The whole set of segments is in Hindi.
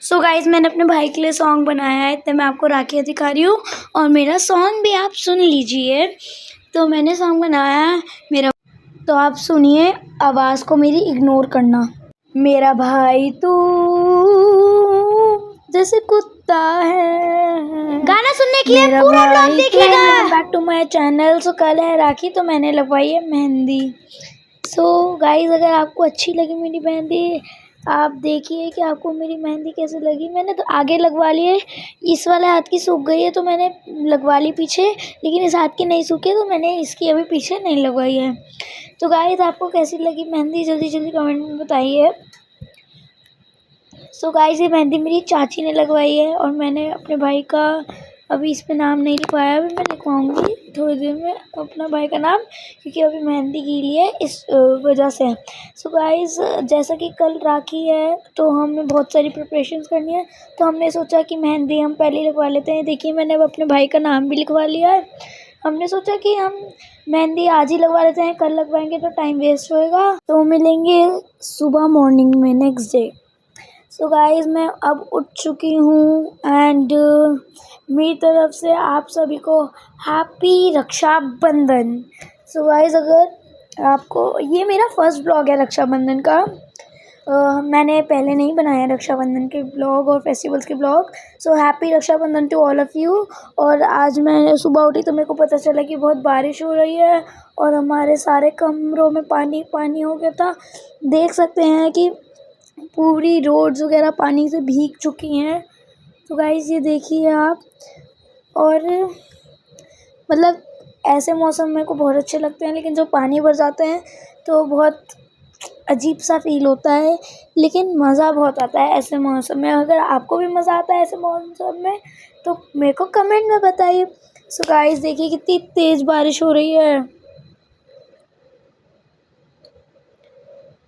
सो गाइज़ मैंने अपने भाई के लिए सॉन्ग बनाया है, तो मैं आपको राखियाँ दिखा रही हूँ और मेरा सॉन्ग भी आप सुन लीजिए। तो मैंने सॉन्ग बनाया है मेरा, तो आप सुनिए, आवाज़ को मेरी इग्नोर करना। मेरा भाई तू जैसे कुत्ता है, गाना सुनने के लिए पूरा ब्लॉग देखिएगा। Back to my channel. So कल है राखी, तो मैंने लगवाई है मेहंदी। सो गाइज़ अगर आपको अच्छी लगी मेरी मेहंदी, आप देखिए कि आपको मेरी मेहंदी कैसे लगी। मैंने तो आगे लगवा ली है, इस वाले हाथ की सूख गई है तो मैंने लगवा ली पीछे, लेकिन इस हाथ की नहीं सूखी तो मैंने इसकी अभी पीछे नहीं लगवाई है। तो गाइज़ आपको कैसी लगी मेहंदी जल्दी जल्दी कमेंट में बताइए। सो गाइज़ ये मेहंदी मेरी चाची ने लगवाई है और मैंने अपने भाई का अभी इस पे नाम नहीं लिखवाया, अभी मैं लिखवाऊंगी थोड़ी देर में अपना भाई का नाम, क्योंकि अभी मेहंदी गीली है इस वजह से। सो गाइज़ जैसा कि कल राखी है तो हमें बहुत सारी प्रिपरेशंस करनी है, तो हमने सोचा कि मेहंदी हम पहले ही लगवा लेते हैं। देखिए मैंने अब अपने भाई का नाम भी लिखवा लिया है। हमने सोचा कि हम मेहंदी आज ही लगवा लेते हैं, कल लगवाएंगे तो टाइम वेस्ट होएगा। तो मिलेंगे सुबह मॉर्निंग में नेक्स्ट डे। सो गाइज़ मैं अब उठ चुकी हूँ एंड मेरी तरफ से आप सभी को हैप्पी रक्षाबंधन। सो गाइज़ अगर आपको, ये मेरा फर्स्ट ब्लॉग है रक्षाबंधन का। मैंने पहले नहीं बनाया रक्षाबंधन के ब्लॉग और फेस्टिवल्स के blog. So happy Rakshabandhan to all of you. और आज मैं सुबह उठी तो मेरे को पता चला कि बहुत बारिश हो रही है और हमारे सारे कमरों में पानी पानी हो गया था। देख सकते हैं कि पूरी रोड्स वगैरह पानी से भीग चुकी हैं। तो गाइज़ ये देखिए आप। और मतलब ऐसे मौसम मेरे को बहुत अच्छे लगते हैं, लेकिन जब पानी भर जाते हैं तो बहुत अजीब सा फील होता है, लेकिन मज़ा बहुत आता है ऐसे मौसम में। अगर आपको भी मज़ा आता है ऐसे मौसम में तो मेरे को कमेंट में बताइए। सो गाइज़ देखिए कितनी तेज़ बारिश हो रही है।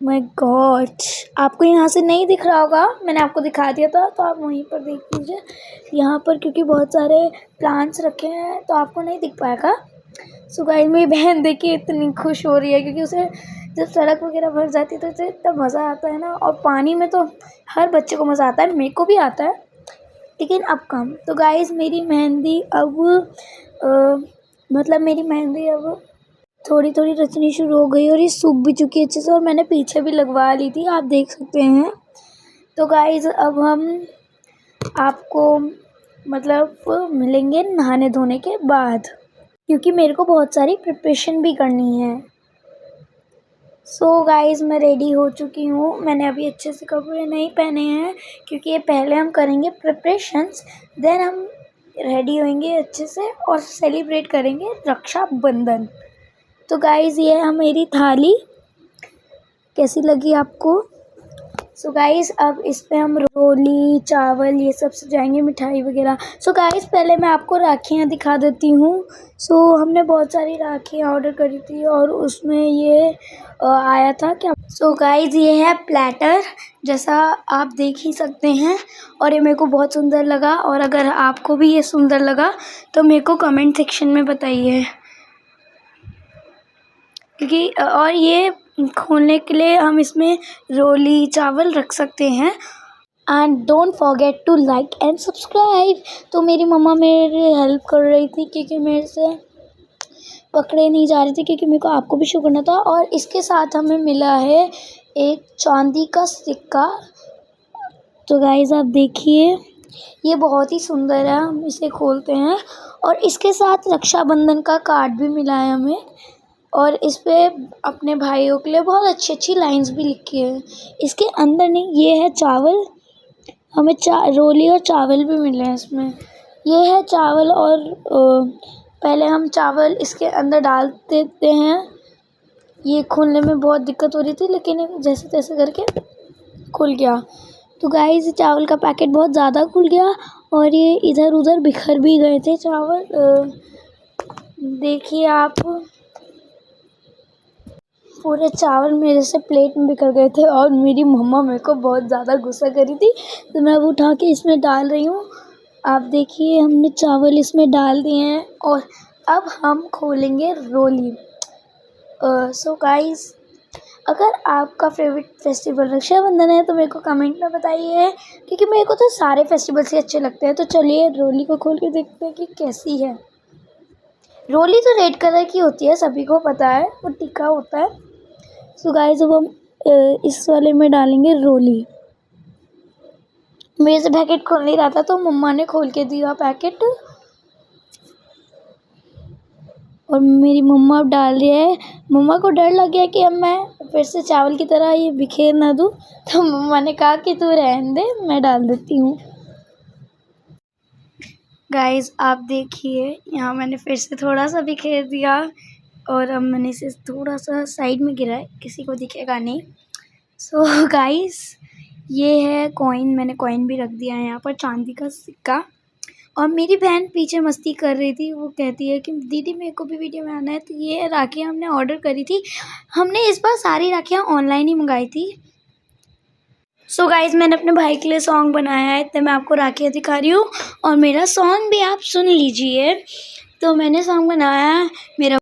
माय गॉड, आपको यहाँ से नहीं दिख रहा होगा, मैंने आपको दिखा दिया था तो आप वहीं पर देख लीजिए। यहाँ पर क्योंकि बहुत सारे प्लांट्स रखे हैं तो आपको नहीं दिख पाएगा। सो गाइस मेरी बहन देखिए इतनी खुश हो रही है, क्योंकि उसे जब सड़क वगैरह भर जाती है तो उसे इतना मज़ा आता है ना। और पानी में तो हर बच्चे को मज़ा आता है, मेरे को भी आता है, लेकिन अब कम। तो गाइस मेरी मेहंदी अब मेरी मेहंदी अब थोड़ी थोड़ी रचनी शुरू हो गई और ये सूख भी चुकी है अच्छे से, और मैंने पीछे भी लगवा ली थी, आप देख सकते हैं। तो गाइज़ अब हम आपको मिलेंगे नहाने धोने के बाद, क्योंकि मेरे को बहुत सारी प्रिपरेशन भी करनी है। सो गाइज़ मैं रेडी हो चुकी हूँ। मैंने अभी अच्छे से कपड़े नहीं पहने हैं, क्योंकि ये पहले हम करेंगे प्रिपरेशंस, देन हम रेडी होंगे अच्छे से और सेलिब्रेट करेंगे रक्षाबंधन। तो गाइज़ ये है मेरी थाली, कैसी लगी आपको। सो गाइज़ अब इस पे हम रोली चावल ये सब सजाएंगे, मिठाई वगैरह। सो गाइज़ पहले मैं आपको राखियाँ दिखा देती हूँ। सो हमने बहुत सारी राखियाँ ऑर्डर करी थी और उसमें ये आया था क्या। सो गाइज़ ये है प्लेटर, जैसा आप देख ही सकते हैं, और ये मेरे को बहुत सुंदर लगा। और अगर आपको भी ये सुंदर लगा तो मेरे को कमेंट सेक्शन में बताइए, क्योंकि और ये खोलने के लिए हम इसमें रोली चावल रख सकते हैं। And don't forget to like and subscribe. तो मेरी मम्मा मेरी हेल्प कर रही थी, क्योंकि मेरे से पकड़े नहीं जा रही थी, क्योंकि मेरे को आपको भी शो करना था। और इसके साथ हमें मिला है एक चांदी का सिक्का। तो गाइज़ आप देखिए ये बहुत ही सुंदर है, हम इसे खोलते हैं। और इसके साथ रक्षाबंधन का कार्ड भी मिला है हमें, और इस पे अपने भाइयों के लिए बहुत अच्छी अच्छी लाइंस भी लिखी है। इसके अंदर नहीं, ये है चावल, हमें रोली और चावल भी मिले हैं इसमें। ये है चावल, और पहले हम चावल इसके अंदर डाल देते हैं। ये खोलने में बहुत दिक्कत हो रही थी, लेकिन जैसे तैसे करके खुल गया। तो गाइस चावल का पैकेट बहुत ज़्यादा खुल गया और ये इधर उधर बिखर भी गए थे चावल। देखिए आप, पूरे चावल मेरे से प्लेट में बिखर गए थे और मेरी मम्मा मेरे को बहुत ज़्यादा गुस्सा करी थी, तो मैं वो उठा के इसमें डाल रही हूँ। आप देखिए हमने चावल इसमें डाल दिए हैं और अब हम खोलेंगे रोली। सो गाइस अगर आपका फेवरेट फेस्टिवल रक्षाबंधन है तो मेरे को कमेंट में बताइए, क्योंकि मेरे को तो सारे फेस्टिवल्स ही अच्छे लगते हैं। तो चलिए रोली को खोल के देखते हैं कि कैसी है। रोली तो रेड कलर की होती है, सभी को पता है, वो टिक्का होता है। सो गाइस अब हम इस वाले में डालेंगे रोली। मेरे से पैकेट खोल नहीं रहा था तो मम्मा ने खोल के दिया पैकेट, और मेरी मम्मा अब डाल रही है। मम्मा को डर लग गया कि अब मैं फिर से चावल की तरह ये बिखेर ना दूँ, तो मम्मा ने कहा कि तू रहने दे, मैं डाल देती हूँ। गाइस आप देखिए, यहाँ मैंने फिर से थोड़ा सा बिखेर दिया, और अब मैंने इसे थोड़ा सा साइड में गिराया, किसी को दिखेगा नहीं। सो गाइस ये है कॉइन, मैंने कॉइन भी रख दिया है यहाँ पर, चांदी का सिक्का। और मेरी बहन पीछे मस्ती कर रही थी, वो कहती है कि दीदी मेरे को भी वीडियो में आना है। तो ये राखियाँ हमने ऑर्डर करी थी, हमने इस बार सारी राखियाँ ऑनलाइन ही मंगाई थी। सो गाइस मैंने अपने भाई के लिए सॉन्ग बनाया है, इतने मैं आपको राखियाँ दिखा रही हूँ, और मेरा सॉन्ग भी आप सुन लीजिए। तो मैंने सॉन्ग बनाया है मेरा,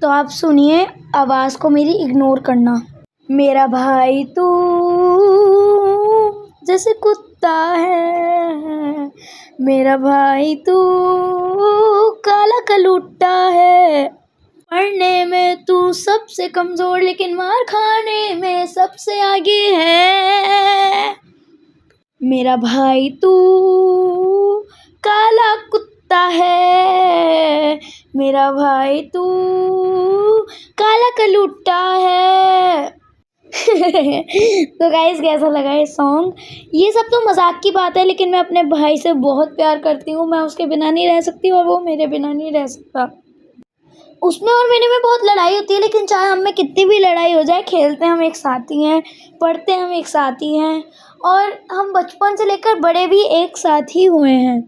तो आप सुनिए, आवाज़ को मेरी इग्नोर करना। मेरा भाई तू जैसे कुत्ता है, मेरा भाई तू काला कलूटा है, पढ़ने में तू सबसे कमज़ोर लेकिन मार खाने में सबसे आगे है। मेरा भाई तू काला कुत्ता है, मेरा भाई तू काला कलूटा है। तो गाइस कैसा लगा ये सॉन्ग? ये सब तो मजाक की बात है, लेकिन मैं अपने भाई से बहुत प्यार करती हूँ, मैं उसके बिना नहीं रह सकती और वो मेरे बिना नहीं रह सकता। उसमें और मेरे में बहुत लड़ाई होती है, लेकिन चाहे हम में कितनी भी लड़ाई हो जाए, खेलते हम एक साथ ही हैं, पढ़ते हम एक साथ ही हैं, और हम बचपन से लेकर बड़े भी एक साथ ही हुए हैं।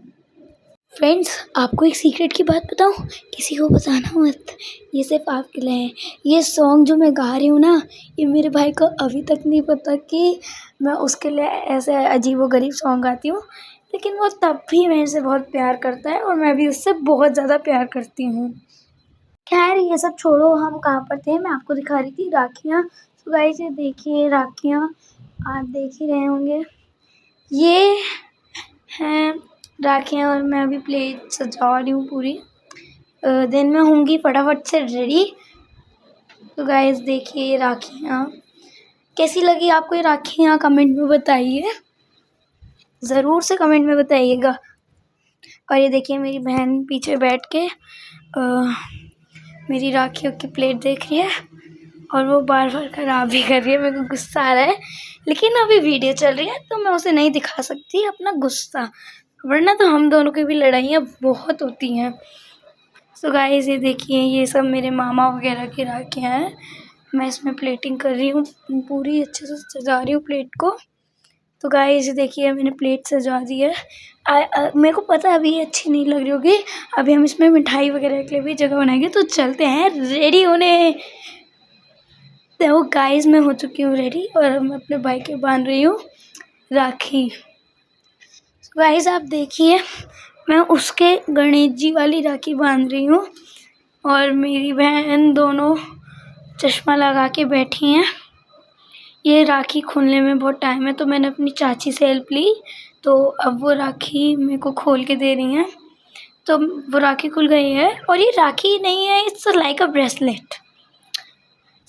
फ्रेंड्स आपको एक सीक्रेट की बात बताऊं, किसी को बताना मत, ये सिर्फ आपके लिए है। ये सॉन्ग जो मैं गा रही हूँ ना, ये मेरे भाई को अभी तक नहीं पता कि मैं उसके लिए ऐसे अजीबोगरीब सॉन्ग गाती हूँ, लेकिन वो तब भी मेरे से बहुत प्यार करता है और मैं भी उससे बहुत ज़्यादा प्यार करती हूँ। खैर ये सब छोड़ो, हम कहाँ पर थे, मैं आपको दिखा रही थी राखियाँ। तो गाइस ये देखिए राखियाँ, आप देख ही रहे होंगे, ये हैं राखियाँ, और मैं अभी प्लेट सजा रही हूँ पूरी। दिन में होंगी फटाफट से रेडी। तो गाइस देखिए ये राखियाँ कैसी लगी आपको, ये राखियाँ कमेंट में बताइए, ज़रूर से कमेंट में बताइएगा। और ये देखिए मेरी बहन पीछे बैठ के मेरी राखियों की प्लेट देख रही है, और वो बार बार ख़राब भी कर रही है, मेरे को गुस्सा आ रहा है, लेकिन अभी वीडियो चल रही है तो मैं उसे नहीं दिखा सकती अपना गुस्सा, वरना तो हम दोनों की भी लड़ाइयाँ बहुत होती हैं। सो गाइस ये देखिए, ये सब मेरे मामा वगैरह की राखियाँ हैं, मैं इसमें प्लेटिंग कर रही हूँ, पूरी अच्छे से सजा रही हूँ प्लेट को। तो गाइस ये देखिए मैंने प्लेट सजा दी है। मेरे को पता है अभी ये अच्छी नहीं लग रही होगी, अभी हम इसमें मिठाई वगैरह के लिए भी जगह बनाएंगे। तो चलते हैं रेडी होने। तो गाइस मैं हो चुकी हूँ रेडी, और मैं अपने भाई के बांध रही हूँ राखी। गाइस आप देखिए मैं उसके गणेश जी वाली राखी बांध रही हूँ, और मेरी बहन दोनों चश्मा लगा के बैठी हैं। ये राखी खोलने में बहुत टाइम है, तो मैंने अपनी चाची से हेल्प ली, तो अब वो राखी मेरे को खोल के दे रही हैं। तो वो राखी खुल गई है, और ये राखी नहीं है, it's like a bracelet.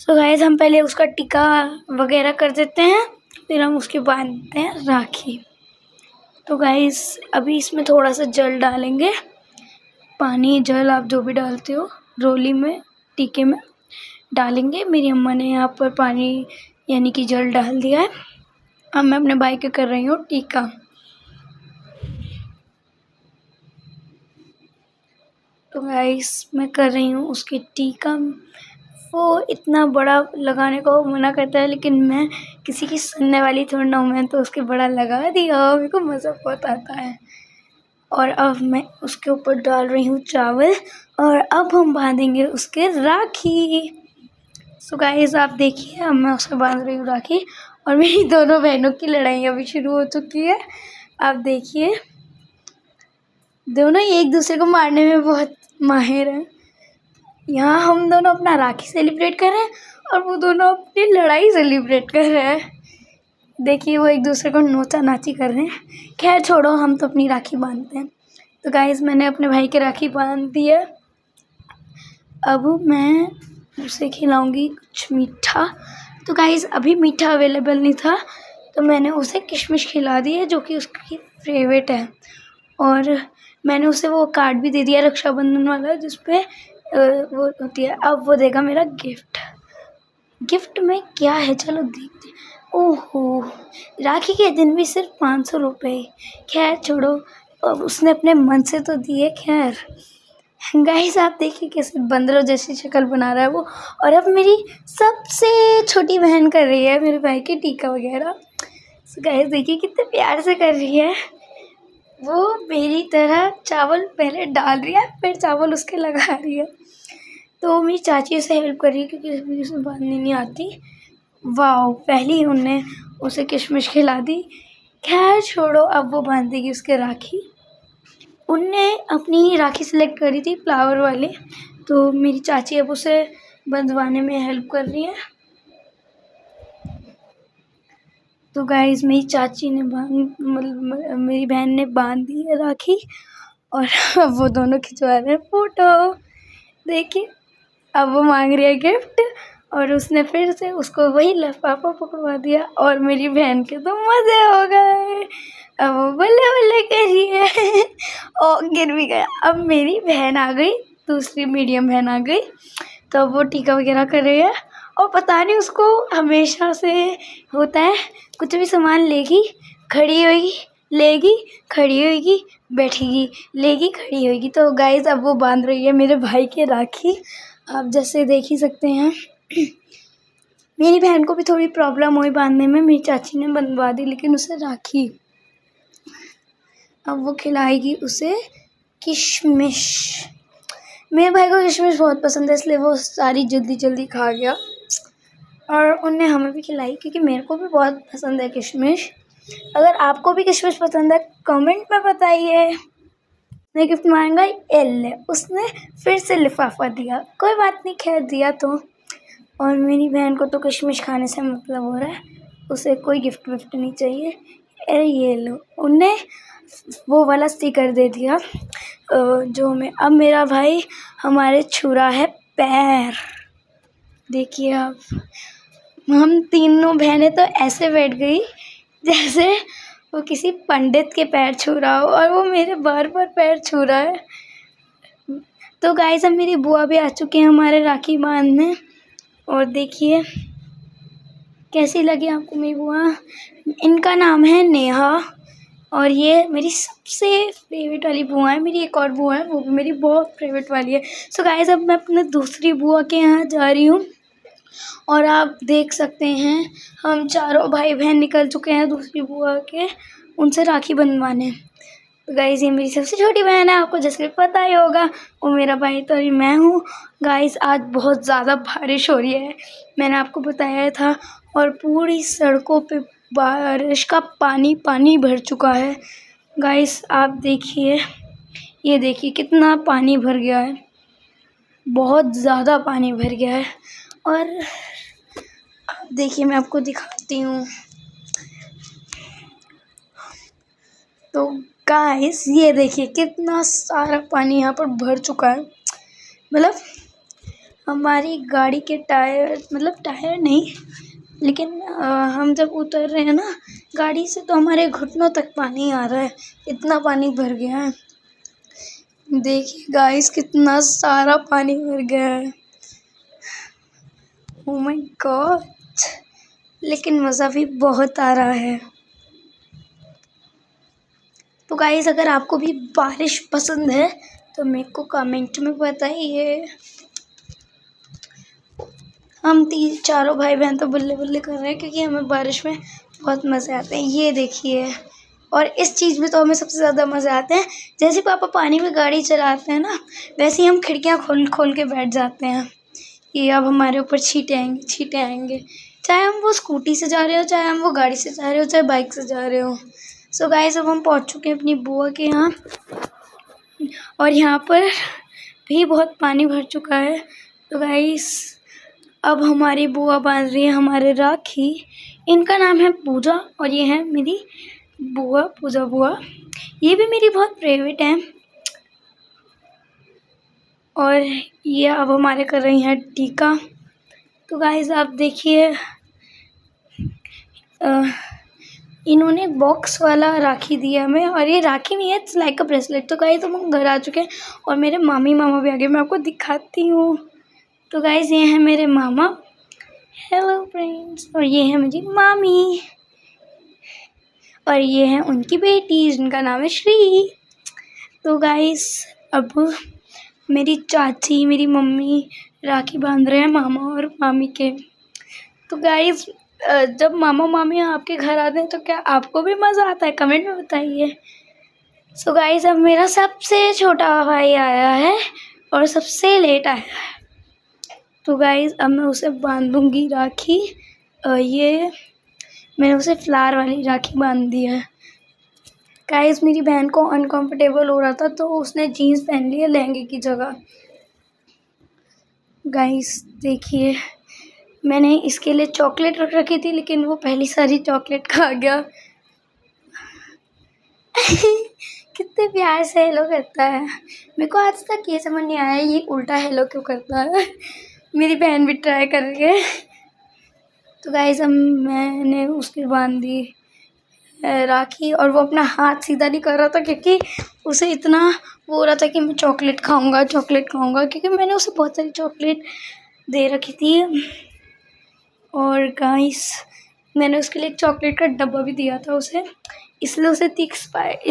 So guys हम पहले उसका टीका वगैरह कर देते हैं, फिर हम उसके बांधते हैं राखी। तो गाइस अभी इसमें थोड़ा सा जल डालेंगे, पानी जल आप जो भी डालते हो रोली में टीके में डालेंगे। मेरी अम्मा ने यहाँ पर पानी यानी कि जल डाल दिया है। अब मैं अपने भाई के कर रही हूँ टीका। तो गाइस मैं कर रही हूँ उसके टीका। वो इतना बड़ा लगाने को मना करता है, लेकिन मैं किसी की सुनने वाली थोड़ी ना हूँ, मैं तो उसके बड़ा लगा दिया, मेरे को मज़ा बहुत आता है। और अब मैं उसके ऊपर डाल रही हूँ चावल, और अब हम बांधेंगे उसके राखी। सो गाइस आप देखिए अब मैं उसे बांध रही हूँ राखी, और मेरी दोनों बहनों की लड़ाई अभी शुरू हो चुकी है। आप देखिए दोनों ही एक दूसरे को मारने में बहुत माहिर हैं। यहाँ हम दोनों अपना राखी सेलिब्रेट कर रहे हैं, और वो दोनों अपनी लड़ाई सेलिब्रेट कर रहे हैं। देखिए वो एक दूसरे को नोचा नाची कर रहे हैं। खैर छोड़ो, हम तो अपनी राखी बांधते हैं। तो गाइस मैंने अपने भाई की राखी बांध दी है। अब मैं उसे खिलाऊंगी कुछ मीठा। तो गाइस अभी मीठा अवेलेबल नहीं था, तो मैंने उसे किशमिश खिला दी है जो कि उसकी फेवरेट है। और मैंने उसे वो कार्ड भी दे दिया रक्षाबंधन वाला, जिस पे वो होती है। अब वो देगा मेरा गिफ्ट में क्या है, चलो देखते हैं। ओहो, राखी के दिन भी सिर्फ 500 रुपये। खैर छोड़ो, अब उसने अपने मन से तो दिए। खैर गाइस आप देखिए कैसे बंदरों जैसी शक्ल बना रहा है वो। और अब मेरी सबसे छोटी बहन कर रही है मेरे भाई के टीका वगैरह। गाइस देखिए कितने प्यार से कर रही है वो। मेरी तरह चावल पहले डाल रही है, फिर चावल उसके लगा रही है। तो मेरी चाची उसे हेल्प कर रही है क्योंकि उसे बांधनी नहीं आती। वाह, पहली उन्होंने उसे किशमिश खिला दी। खैर छोड़ो, अब वो बांधेगी उसके राखी। उनने अपनी राखी सेलेक्ट करी थी फ्लावर वाली, तो मेरी चाची अब उसे बंधवाने में हेल्प कर रही है। तो गाइस मेरी चाची ने मेरी बहन ने बांध दी है राखी, और अब वो दोनों खिंचवा रहे हैं फ़ोटो। देखिए अब वो मांग रही है गिफ्ट, और उसने फिर से उसको वही लिफाफा पकड़वा दिया। और मेरी बहन के तो मज़े हो गए। अब वो बल्ले बल्ले कर रही है और गिर भी गया। अब मेरी बहन आ गई, दूसरी मीडियम बहन आ गई, तो वो टीका वगैरह कर रही है। और पता नहीं उसको हमेशा से होता है, कुछ भी सामान लेगी खड़ी होगी, लेगी खड़ी होगी, बैठेगी लेगी खड़ी होगी। तो गाइस अब वो बांध रही है मेरे भाई की राखी, आप जैसे देख ही सकते हैं। मेरी बहन को भी थोड़ी प्रॉब्लम हुई बांधने में, मेरी चाची ने बंधवा दी लेकिन उसे राखी। अब वो खिलाएगी उसे किशमिश। मेरे भाई को किशमिश बहुत पसंद है, इसलिए वो सारी जल्दी जल्दी खा गया। और उनने हमें भी खिलाई क्योंकि मेरे को भी बहुत पसंद है किशमिश। अगर आपको भी किशमिश पसंद है कमेंट में बताइए। मैं गिफ्ट मांगा एल, उसने फिर से लिफाफा दिया, कोई बात नहीं, खैर दिया तो। और मेरी बहन को तो किशमिश खाने से मतलब हो रहा है, उसे कोई गिफ्ट विफ्ट नहीं चाहिए। अरे ये लो, उनने वो वाला स्टिकर दे दिया जो मैं। अब मेरा भाई हमारे छू रहा है पैर। देखिए आप, हम तीनों बहनें तो ऐसे बैठ गई जैसे वो किसी पंडित के पैर छू रहा हो, और वो मेरे बार बार पैर छू रहा है। तो गाइस अब मेरी बुआ भी आ चुकी हैं हमारे राखी बांधने। और देखिए कैसी लगी आपको मेरी बुआ। इनका नाम है नेहा, और ये मेरी सबसे फेवरेट वाली बुआ है। मेरी एक और बुआ है, वो भी मेरी बहुत फेवरेट वाली है। सो गाइस अब मैं अपने दूसरी बुआ के यहाँ जा रही हूँ, और आप देख सकते हैं हम चारों भाई बहन निकल चुके हैं दूसरी बुआ के, उनसे राखी बंधवाने। तो गाइस ये मेरी सबसे छोटी बहन है, आपको जैसे पता ही होगा, वो मेरा भाई तो अभी मैं हूँ। गाइस आज बहुत ज़्यादा बारिश हो रही है, मैंने आपको बताया था, और पूरी सड़कों पे बारिश का पानी पानी भर चुका है। गाइस आप देखिए, ये देखिए कितना पानी भर गया है, बहुत ज़्यादा पानी भर गया है। और देखिए मैं आपको दिखाती हूँ। तो गाइस ये देखिए कितना सारा पानी यहाँ पर भर चुका है। मतलब हमारी गाड़ी के टायर, मतलब टायर नहीं, लेकिन हम जब उतर रहे हैं ना गाड़ी से, तो हमारे घुटनों तक पानी आ रहा है, इतना पानी भर गया है। देखिए गाइस कितना सारा पानी भर गया है। ओह माय गॉड, लेकिन मज़ा भी बहुत आ रहा है। तो गाइस अगर आपको भी बारिश पसंद है तो मेरे को कमेंट में बताइए। हम चारों भाई बहन तो बल्ले बल्ले कर रहे हैं क्योंकि हमें बारिश में बहुत मज़े आते हैं। ये देखिए, और इस चीज़ में तो हमें सबसे ज़्यादा मज़े आते हैं, जैसे पापा पानी में गाड़ी चलाते हैं ना, वैसे ही हम खिड़कियाँ खोल खोल के बैठ जाते हैं कि अब हमारे ऊपर छींटे आएंगे, चाहे हम वो स्कूटी से जा रहे हो, चाहे हम वो गाड़ी से जा रहे हो, चाहे बाइक से जा रहे हो। सो गाइस अब हम पहुंच चुके हैं अपनी बुआ के यहाँ, और यहाँ पर भी बहुत पानी भर चुका है। तो गाइस अब हमारी बुआ बांध रही है हमारे राखी। इनका नाम है पूजा और ये है मेरी बुआ, पूजा बुआ। ये भी मेरी बहुत फेवरेट है। और ये अब हमारे कर रही हैं टीका। तो गाइस आप देखिए, इन्होंने बॉक्स वाला राखी दिया हमें, और ये राखी नहीं है, इट्स लाइक अ ब्रेसलेट। तो गाइस हम घर आ चुके हैं और मेरे मामी मामा भी आ गए, मैं आपको दिखाती हूँ। तो गाइस ये हैं मेरे मामा, हेलो फ्रेंड्स, और ये है मेरी मामी, और ये है उनकी बेटी जिनका नाम है श्री। तो गाइस अब मेरी चाची, मेरी मम्मी राखी बांध रहे हैं मामा और मामी के। तो गाइस जब मामा मामी आपके घर आते हैं तो क्या आपको भी मज़ा आता है? कमेंट में बताइए। सो गाइस अब मेरा सबसे छोटा भाई आया है और सबसे लेट आया है। तो गाइस अब मैं उसे बांधूंगी राखी। ये मैंने उसे फ्लावर वाली राखी बांध दी है। गाइस मेरी बहन को अनकंफर्टेबल हो रहा था तो उसने जीन्स पहन ली है लहंगे की जगह। गाइस देखिए, मैंने इसके लिए चॉकलेट रख रखी थी लेकिन वो पहली सारी चॉकलेट खा गया। कितने प्यार से हेलो करता है। मेरे को आज तक ये समझ नहीं आया ये उल्टा हेलो क्यों करता है। मेरी बहन भी ट्राई कर रही है। तो गाइस अब मैंने उसके बांध दी राखी, और वो अपना हाथ सीधा नहीं कर रहा था क्योंकि उसे इतना वो हो रहा था कि मैं चॉकलेट खाऊंगा, क्योंकि मैंने उसे बहुत सारी चॉकलेट दे रखी थी। और गाइस मैंने उसके लिए एक चॉकलेट का डब्बा भी दिया था उसे, इसलिए उसे इतनी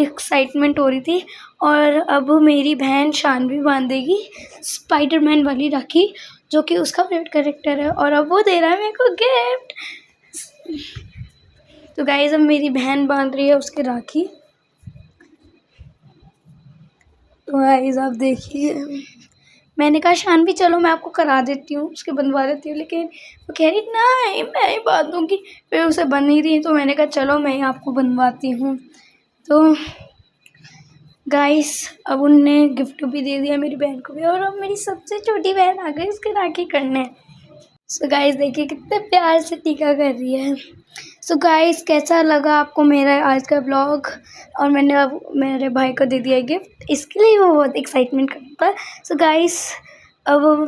एक्साइटमेंट हो रही थी। और अब मेरी बहन शानवी बांधेगी स्पाइडरमैन वाली राखी, जो कि उसका फेवरेट कैरेक्टर है, और अब वो दे रहा है मेरे को गिफ्ट। तो गाइस अब मेरी बहन बांध रही है उसके राखी। तो गाइस आप देखिए, मैंने कहा शानवी चलो मैं आपको करा देती हूँ, उसके बंधवा देती हूँ, लेकिन वो कह रही नहीं मैं ही बांधूँगी। फिर उसे बन नहीं रही तो मैंने कहा चलो मैं ही आपको बनवाती हूँ। तो गाइस अब उनने गिफ्ट भी दे दिया मेरी बहन को भी, और अब मेरी सबसे छोटी बहन आ गई उसके राखी करने। सो गाइस देखिए कितने प्यार से टीका कर रही है। सो गाइस कैसा लगा आपको मेरा आज का ब्लॉग? और मैंने अब मेरे भाई को दे दिया गिफ्ट, इसके लिए वो बहुत एक्साइटमेंट करता है। सो गाइस अब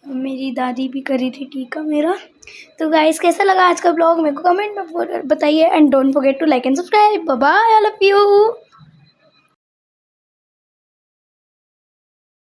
मेरी दादी भी करी थी टीका मेरा। तो गाइस कैसा लगा आज का ब्लॉग? मेरे को कमेंट में बताइए, and don't forget to like and subscribe. Bye bye, I love you.